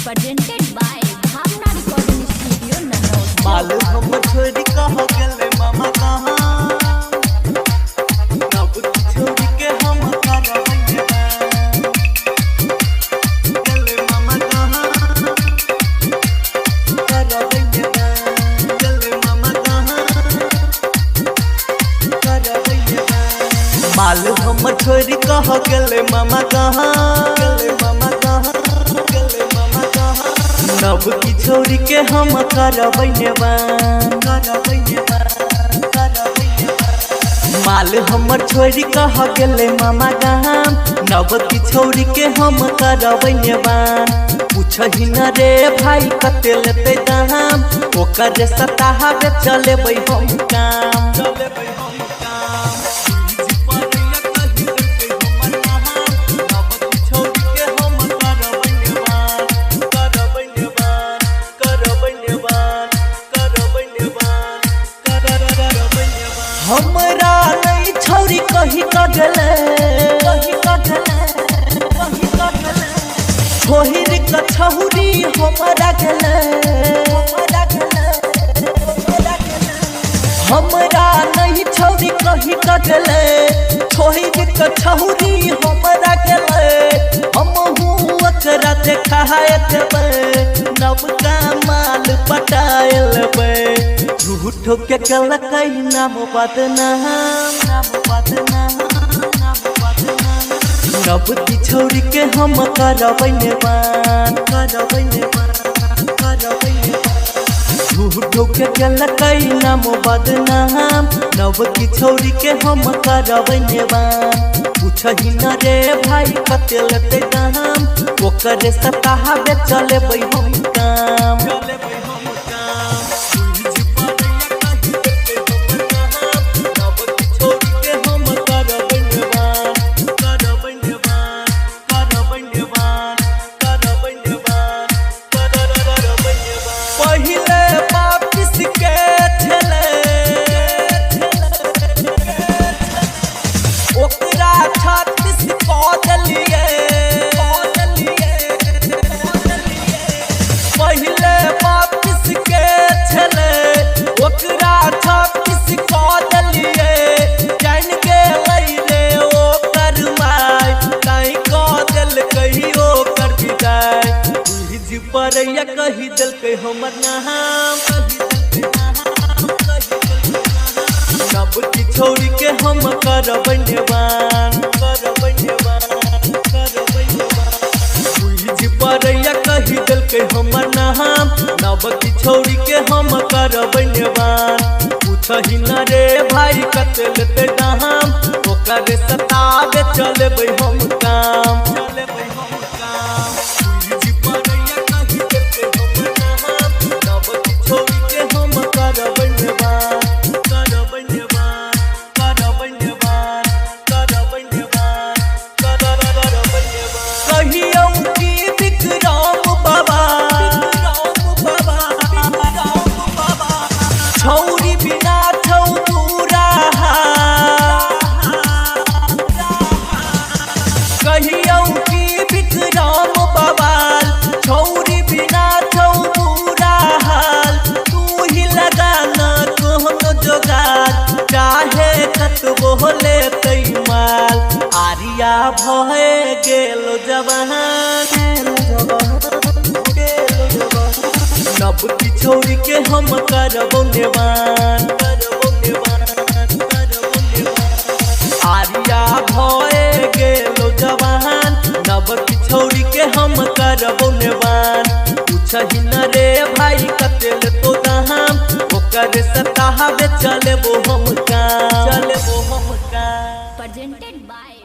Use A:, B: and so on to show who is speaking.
A: presented by Bhavna Recording Studio, Nanaur.
B: मालूम हम छोड़ी कहाँ गले मामा कहाँ नब छोड़ी के हम कहाँ गले मामा कहाँ गले मामा कहाँ मालूम हम छोड़ी कहाँ गले मामा कहाँ नब की छोड़ी के हम करबैने माल हमर छोड़ी कह गेले मामा गाम नब की छोड़ी के हम करबैने पूछही न रे भाई कते लेते दाम ओकर सतावे चलेबै हम काम हमरा नहीं छोरी कहीं कगले छोहिर का छहुरी हमरा गले हमरा नहीं छोरी कहीं कगले छोहिर का छहुरी हमरा गले हम ओकरा देखायत नव का माल पटायल झूठो के कलकई नाम बदनाम नब की छोड़ी के हम करबैने झूठो के कलकई नाम बदनाम नब की छोड़ी के हम करबैने पूछही न रे भाई कते लेते दाम ओकर सतावे चलेबै हम काम परैया कही दिल के हमर नाम नब की छोड़ी के हम करबैने परैया कही दिल के हमर नाम नब की छोड़ी के हम करबैने पूछही न रे भाई कते लेते दाम ओकर सतावे चलेबै हम काम छोरी बिना दूरा कहियौ की विक्रम बवाल छोरी बिना दूरा हाल तू ही लगाना कोनो जोगार चाहे कतबो लेतै माल आरिया भए गेलो जवान नब की छोड़ी के हम करबैने आरिया भए गेलो जवान नब की छोड़ी के हम करबैने पूछही न रे भाई कते लेतो दाम ओकर सतावे चलेबो हम काम
A: Presented by